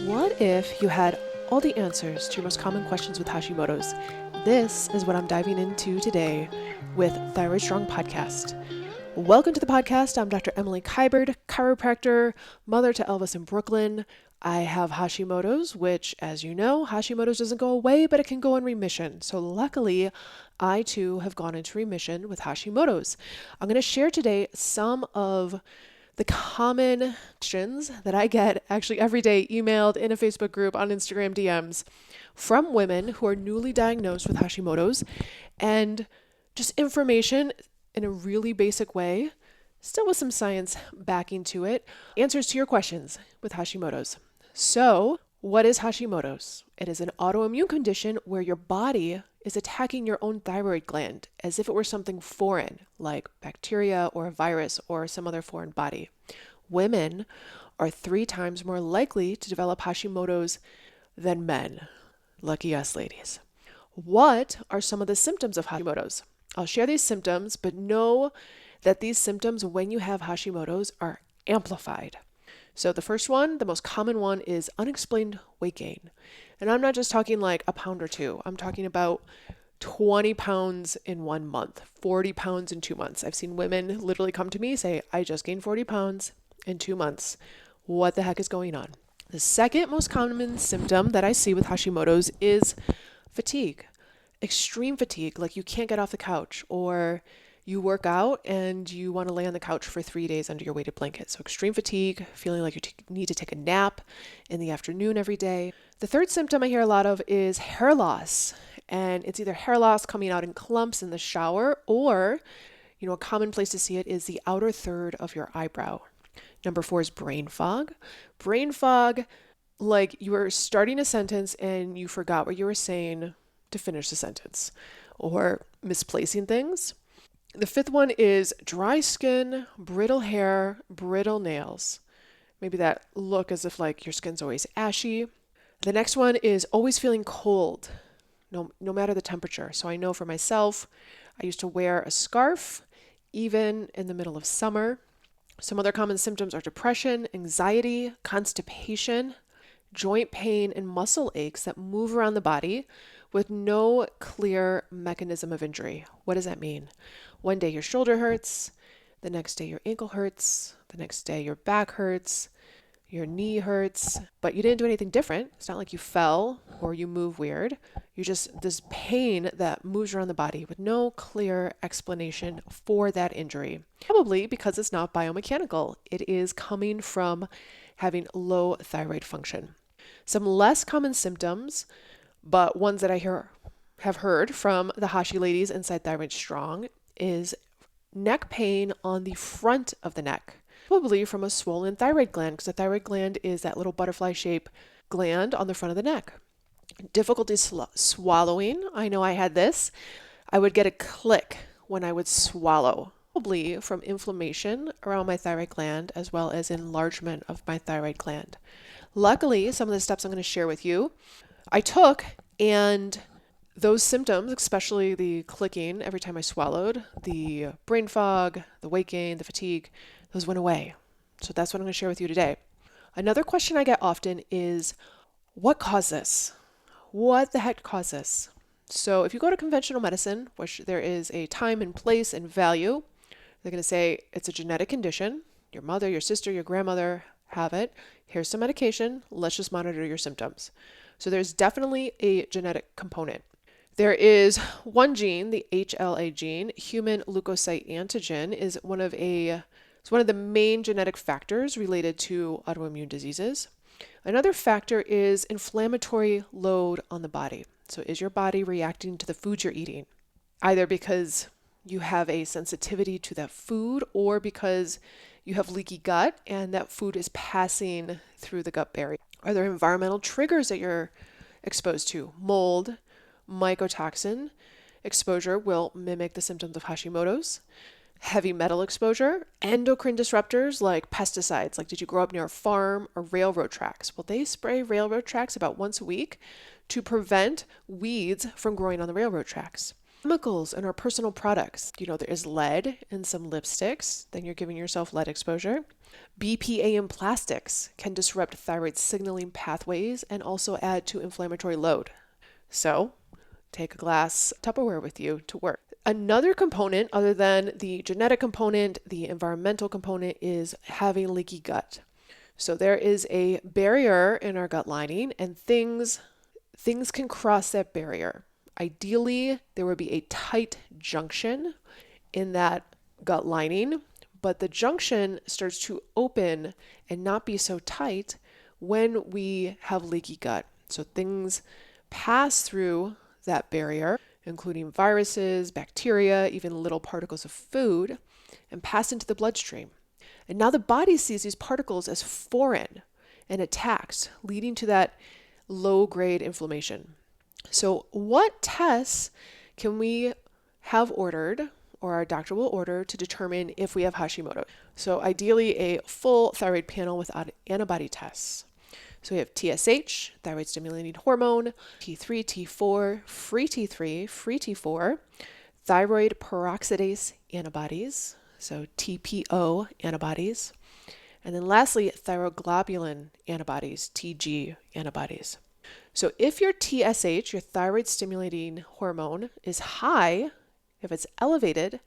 What if you had all the answers to your most common questions with Hashimoto's? This is what I'm diving into today with Thyroid Strong Podcast. Welcome to the podcast. I'm Dr. Emily Kyberd, chiropractor, mother to Elvis in Brooklyn. I have Hashimoto's, which, as you know, Hashimoto's doesn't go away, but it can go in remission. So luckily, I too have gone into remission with Hashimoto's. I'm going to share today some of the common questions that I get actually every day, emailed, in a Facebook group, on Instagram DMs, from women who are newly diagnosed with Hashimoto's, and just information in a really basic way, still with some science backing to it, answers to your questions with Hashimoto's. So, what is Hashimoto's? It is an autoimmune condition where your body is attacking your own thyroid gland as if it were something foreign, like bacteria or a virus or some other foreign body. Women are 3 times more likely to develop Hashimoto's than men. Lucky us, ladies. What are some of the symptoms of Hashimoto's? I'll share these symptoms, but know that these symptoms, when you have Hashimoto's, are amplified. So the first one, the most common one, is unexplained weight gain. And I'm not just talking like a pound or 2. I'm talking about 20 pounds in 1 month, 40 pounds in 2 months. I've seen women literally come to me say, I just gained 40 pounds in 2 months. What the heck is going on? The second most common symptom that I see with Hashimoto's is fatigue. Extreme fatigue, like you can't get off the couch, or you work out and you want to lay on the couch for 3 days under your weighted blanket. So extreme fatigue, feeling like you need to take a nap in the afternoon every day. The third symptom I hear a lot of is hair loss. And it's either hair loss coming out in clumps in the shower, or, a common place to see it is the outer third of your eyebrow. Number 4 is brain fog. Brain fog, like you were starting a sentence and you forgot what you were saying to finish the sentence, or misplacing things. The 5th one is dry skin, brittle hair, brittle nails. Maybe that look as if like your skin's always ashy. The next one is always feeling cold, no matter the temperature. So I know for myself, I used to wear a scarf even in the middle of summer. Some other common symptoms are depression, anxiety, constipation, joint pain, and muscle aches that move around the body with no clear mechanism of injury. What does that mean? One day your shoulder hurts, the next day your ankle hurts, the next day your back hurts, your knee hurts, but you didn't do anything different. It's not like you fell or you move weird. You just, this pain that moves around the body with no clear explanation for that injury. Probably because it's not biomechanical. It is coming from having low thyroid function. Some less common symptoms, but ones that I have heard from the Hashi ladies inside Thyroid Strong, is neck pain on the front of the neck, probably from a swollen thyroid gland, because the thyroid gland is that little butterfly-shaped gland on the front of the neck. Difficulty swallowing. I know I had this. I would get a click when I would swallow, probably from inflammation around my thyroid gland, as well as enlargement of my thyroid gland. Luckily, some of the steps I'm going to share with you, I took, and those symptoms, especially the clicking every time I swallowed, the brain fog, the weight gain, the fatigue, those went away. So that's what I'm going to share with you today. Another question I get often is, what caused this? What the heck caused this? So if you go to conventional medicine, which there is a time and place and value, they're going to say it's a genetic condition. Your mother, your sister, your grandmother have it. Here's some medication. Let's just monitor your symptoms. So there's definitely a genetic component. There is one gene, the HLA gene, human leukocyte antigen, is one of the main genetic factors related to autoimmune diseases. Another factor is inflammatory load on the body. So is your body reacting to the food you're eating? Either because you have a sensitivity to that food, or because you have leaky gut and that food is passing through the gut barrier. Are there environmental triggers that you're exposed to? Mold, mycotoxin exposure will mimic the symptoms of Hashimoto's. Heavy metal exposure, endocrine disruptors like pesticides. Like, did you grow up near a farm or railroad tracks? Well, they spray railroad tracks about once a week to prevent weeds from growing on the railroad tracks. Chemicals in our personal products. There is lead in some lipsticks, then you're giving yourself lead exposure. BPA in plastics can disrupt thyroid signaling pathways and also add to inflammatory load. So, take a glass Tupperware with you to work. Another component, other than the genetic component, the environmental component, is having leaky gut. So there is a barrier in our gut lining, and things can cross that barrier. Ideally, there would be a tight junction in that gut lining, but the junction starts to open and not be so tight when we have leaky gut. So things pass through that barrier, including viruses, bacteria, even little particles of food, and pass into the bloodstream. And now the body sees these particles as foreign and attacks, leading to that low-grade inflammation. So what tests can we have ordered, or our doctor will order, to determine if we have Hashimoto? So ideally a full thyroid panel with antibody tests. So we have TSH, thyroid stimulating hormone, T3, T4, free T3, free T4, thyroid peroxidase antibodies, so TPO antibodies, and then lastly, thyroglobulin antibodies, TG antibodies. So if your TSH, your thyroid stimulating hormone, is high, if it's elevated,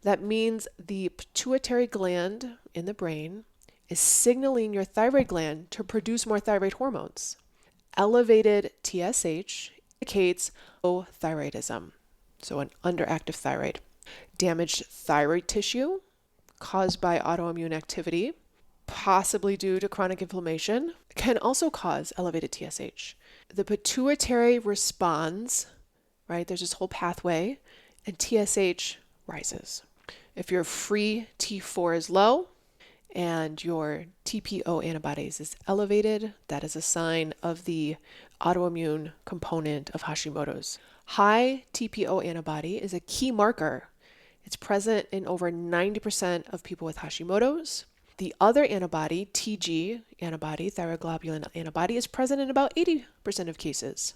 that means the pituitary gland in the brain is signaling your thyroid gland to produce more thyroid hormones. Elevated TSH indicates thyroidism, so an underactive thyroid. Damaged thyroid tissue caused by autoimmune activity, possibly due to chronic inflammation, can also cause elevated TSH. The pituitary responds, right? There's this whole pathway, and TSH rises. If your free T4 is low and your TPO antibodies is elevated, that is a sign of the autoimmune component of Hashimoto's. High TPO antibody is a key marker. It's present in over 90% of people with Hashimoto's. The other antibody, TG antibody, thyroglobulin antibody, is present in about 80% of cases.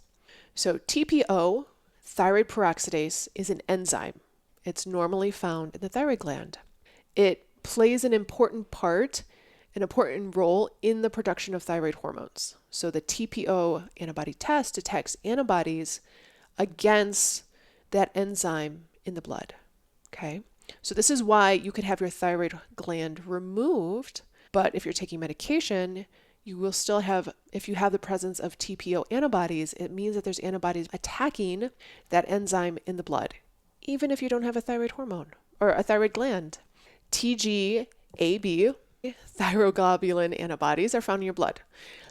So TPO, thyroid peroxidase, is an enzyme. It's normally found in the thyroid gland. It plays an important role in the production of thyroid hormones. So the TPO antibody test detects antibodies against that enzyme in the blood. Okay? So this is why you could have your thyroid gland removed, but if you're taking medication, you will still have, if you have the presence of TPO antibodies, it means that there's antibodies attacking that enzyme in the blood, even if you don't have a thyroid hormone or a thyroid gland. TGAB, thyroglobulin antibodies, are found in your blood.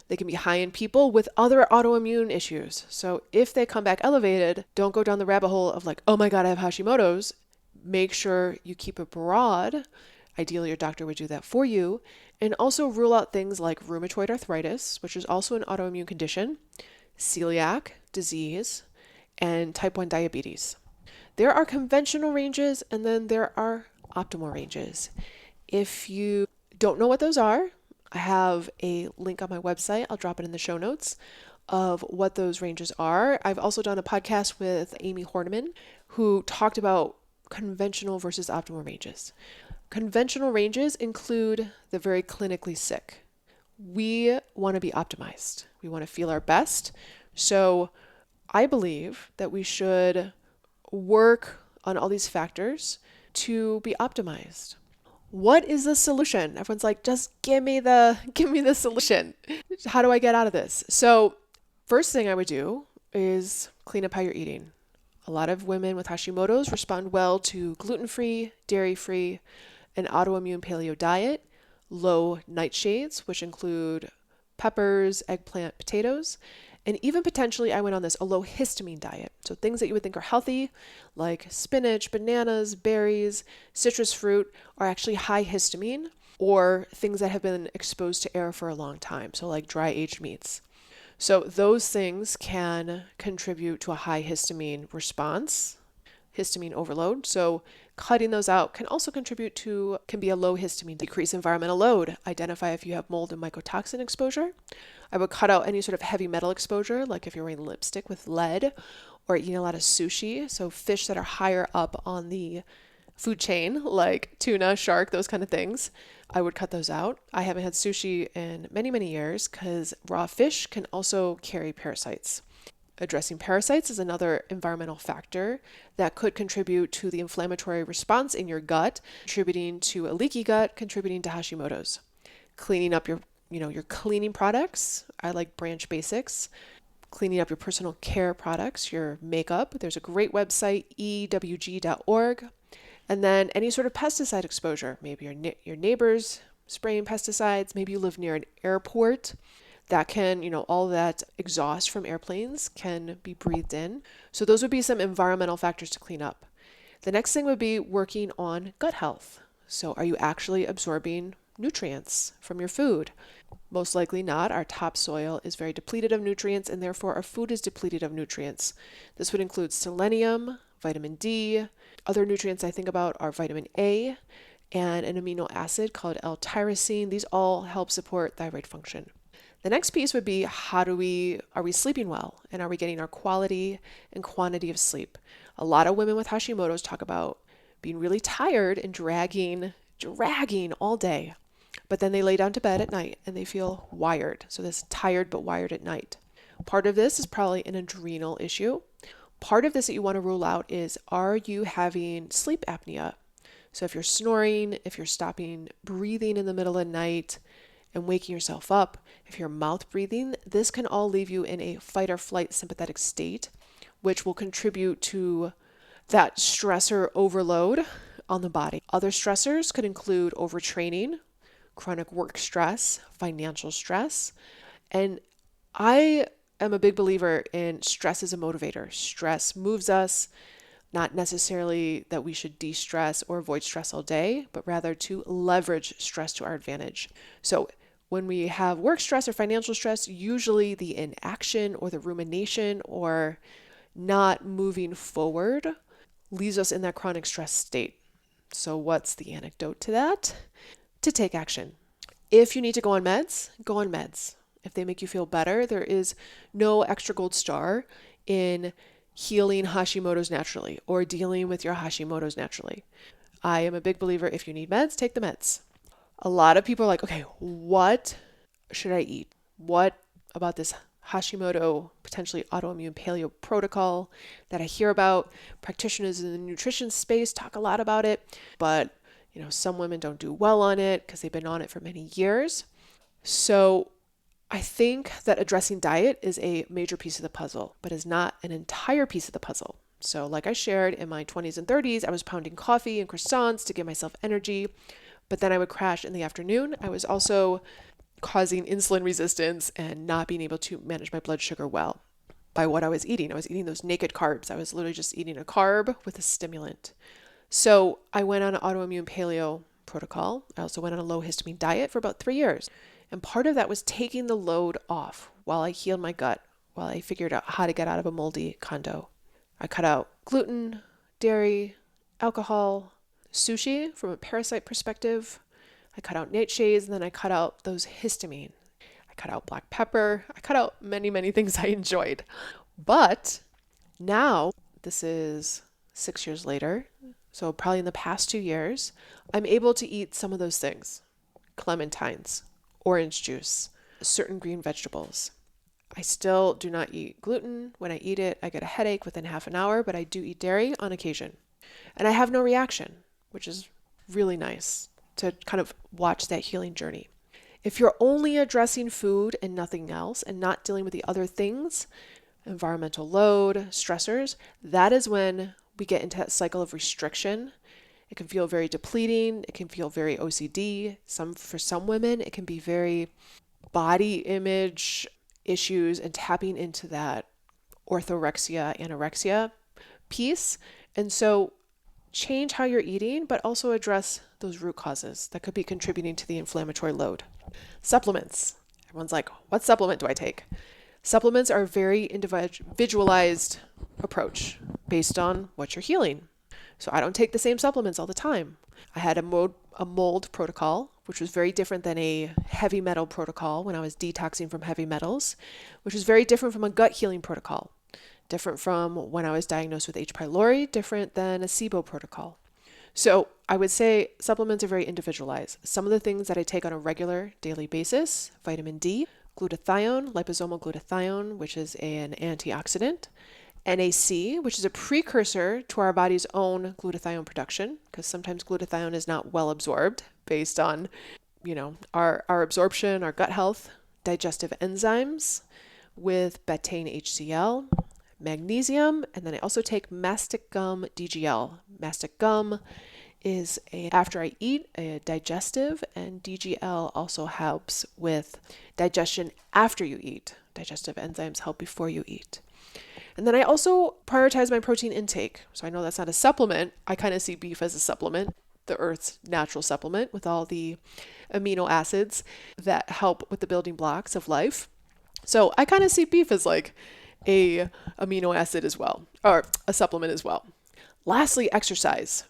They can be high in people with other autoimmune issues. So if they come back elevated, don't go down the rabbit hole of like, oh my God, I have Hashimoto's. Make sure you keep it broad. Ideally, your doctor would do that for you. And also rule out things like rheumatoid arthritis, which is also an autoimmune condition, celiac disease, and type 1 diabetes. There are conventional ranges, and then there are optimal ranges. If you don't know what those are, I have a link on my website. I'll drop it in the show notes of what those ranges are. I've also done a podcast with Amy Horniman, who talked about conventional versus optimal ranges. Conventional ranges include the very clinically sick. We want to be optimized. We want to feel our best. So I believe that we should work on all these factors to be optimized. What is the solution? Everyone's like, just give me the solution. How do I get out of this? So first thing I would do is clean up how you're eating. A lot of women with Hashimoto's respond well to gluten-free, dairy-free, an autoimmune paleo diet, low nightshades, which include peppers, eggplant, potatoes, and even potentially, I went on this, a low histamine diet. So things that you would think are healthy, like spinach, bananas, berries, citrus fruit, are actually high histamine, or things that have been exposed to air for a long time, so like dry aged meats. So those things can contribute to a high histamine response, histamine overload. So cutting those out can also contribute to, can be a low histamine. Decrease environmental load. Identify if you have mold and mycotoxin exposure. I would cut out any sort of heavy metal exposure, like if you're wearing lipstick with lead or eating a lot of sushi. So fish that are higher up on the food chain, like tuna, shark, those kind of things, I would cut those out. I haven't had sushi in many, many years because raw fish can also carry parasites. Addressing parasites is another environmental factor that could contribute to the inflammatory response in your gut, contributing to a leaky gut, contributing to Hashimoto's. Cleaning up your cleaning products. I like Branch Basics. Cleaning up your personal care products, your makeup. There's a great website, ewg.org. And then any sort of pesticide exposure. Maybe your neighbors spraying pesticides. Maybe you live near an airport. That can, all that exhaust from airplanes can be breathed in. So those would be some environmental factors to clean up. The next thing would be working on gut health. So are you actually absorbing nutrients from your food? Most likely not. Our topsoil is very depleted of nutrients, and therefore our food is depleted of nutrients. This would include selenium, vitamin D. Other nutrients I think about are vitamin A and an amino acid called L-tyrosine. These all help support thyroid function. The next piece would be are we sleeping well, and are we getting our quality and quantity of sleep? A lot of women with Hashimoto's talk about being really tired and dragging all day, but then they lay down to bed at night and they feel wired. So this tired but wired at night. Part of this is probably an adrenal issue. Part of this that you want to rule out is, are you having sleep apnea? So if you're snoring, if you're stopping breathing in the middle of the night and waking yourself up, if you're mouth breathing, this can all leave you in a fight or flight sympathetic state, which will contribute to that stressor overload on the body. Other stressors could include overtraining, chronic work stress, financial stress. And I am a big believer in stress as a motivator. Stress moves us, not necessarily that we should de-stress or avoid stress all day, but rather to leverage stress to our advantage. So when we have work stress or financial stress, usually the inaction or the rumination or not moving forward leaves us in that chronic stress state. So what's the antidote to that? To take action. If you need to go on meds, go on meds. If they make you feel better, there is no extra gold star in healing Hashimoto's naturally or dealing with your Hashimoto's naturally. I am a big believer, if you need meds, take the meds. A lot of people are like, okay, what should I eat? What about this Hashimoto, potentially autoimmune paleo protocol that I hear about? Practitioners in the nutrition space talk a lot about it, but some women don't do well on it because they've been on it for many years. So I think that addressing diet is a major piece of the puzzle, but is not an entire piece of the puzzle. So like I shared, in my 20s and 30s, I was pounding coffee and croissants to give myself energy, but then I would crash in the afternoon. I was also causing insulin resistance and not being able to manage my blood sugar well by what I was eating. I was eating those naked carbs. I was literally just eating a carb with a stimulant. So I went on an autoimmune paleo protocol. I also went on a low histamine diet for about 3 years. And part of that was taking the load off while I healed my gut, while I figured out how to get out of a moldy condo. I cut out gluten, dairy, alcohol, sushi from a parasite perspective. I cut out nightshades, and then I cut out those histamine. I cut out black pepper. I cut out many, many things I enjoyed. But now, this is 6 years later, so probably in the past 2 years, I'm able to eat some of those things. Clementines, orange juice, certain green vegetables. I still do not eat gluten. When I eat it, I get a headache within half an hour, but I do eat dairy on occasion. And I have no reaction, which is really nice to kind of watch that healing journey. If you're only addressing food and nothing else and not dealing with the other things, environmental load, stressors, that is when we get into that cycle of restriction. It can feel very depleting. It can feel very OCD. For some women, it can be very body image issues and tapping into that orthorexia, anorexia piece. And so change how you're eating, but also address those root causes that could be contributing to the inflammatory load. Supplements. Everyone's like, what supplement do I take? Supplements are a very individualized approach based on what you're healing. So I don't take the same supplements all the time. I had a mold protocol which was very different than a heavy metal protocol when I was detoxing from heavy metals, which was very different from a gut healing protocol, different from when I was diagnosed with H. pylori, different than a SIBO protocol. So I would say supplements are very individualized. Some of the things that I take on a regular daily basis: vitamin D, glutathione, liposomal glutathione, which is an antioxidant, NAC, which is a precursor to our body's own glutathione production, because sometimes glutathione is not well absorbed based on, our absorption, our gut health, digestive enzymes, with betaine HCl, magnesium, and then I also take mastic gum DGL. Mastic gum is after I eat, a digestive, and DGL also helps with digestion after you eat. Digestive enzymes help before you eat. And then I also prioritize my protein intake. So I know that's not a supplement. I kind of see beef as a supplement, the earth's natural supplement with all the amino acids that help with the building blocks of life. So I kind of see beef as like a amino acid as well, or a supplement as well. Lastly, exercise.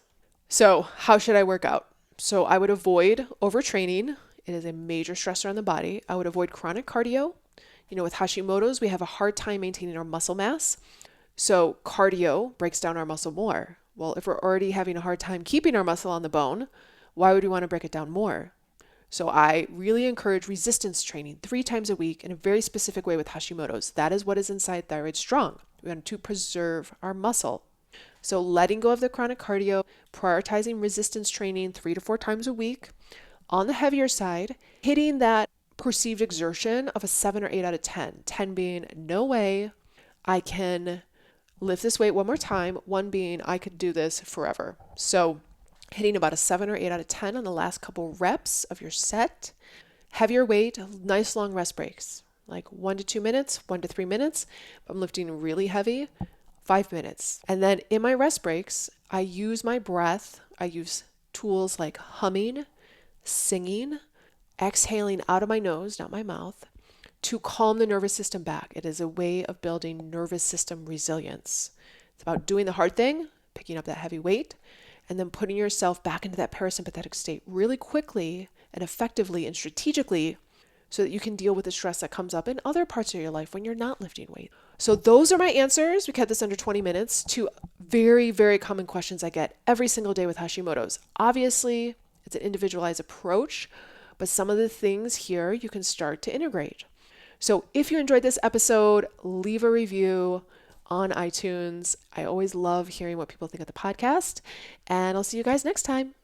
So how should I work out? So I would avoid overtraining. It is a major stressor on the body. I would avoid chronic cardio. With Hashimoto's, we have a hard time maintaining our muscle mass. So cardio breaks down our muscle more. Well, if we're already having a hard time keeping our muscle on the bone, why would we want to break it down more? So I really encourage resistance training 3 times a week in a very specific way with Hashimoto's. That is what is inside Thyroid Strong. We want to preserve our muscle. So letting go of the chronic cardio, prioritizing resistance training 3 to 4 times a week. On the heavier side, hitting that perceived exertion of a 7 or 8 out of 10. 10 being, no way I can lift this weight one more time. 1 being, I could do this forever. So hitting about a 7 or 8 out of 10 on the last couple reps of your set. Heavier weight, nice long rest breaks, like 1 to 2 minutes, 1 to 3 minutes. If I'm lifting really heavy, 5 minutes. And then in my rest breaks, I use my breath. I use tools like humming, singing, exhaling out of my nose, not my mouth, to calm the nervous system back. It is a way of building nervous system resilience. It's about doing the hard thing, picking up that heavy weight, and then putting yourself back into that parasympathetic state really quickly and effectively and strategically so that you can deal with the stress that comes up in other parts of your life when you're not lifting weight. So those are my answers. We kept this under 20 minutes to very, very common questions I get every single day with Hashimoto's. Obviously, it's an individualized approach, but some of the things here you can start to integrate. So if you enjoyed this episode, leave a review on iTunes. I always love hearing what people think of the podcast, and I'll see you guys next time.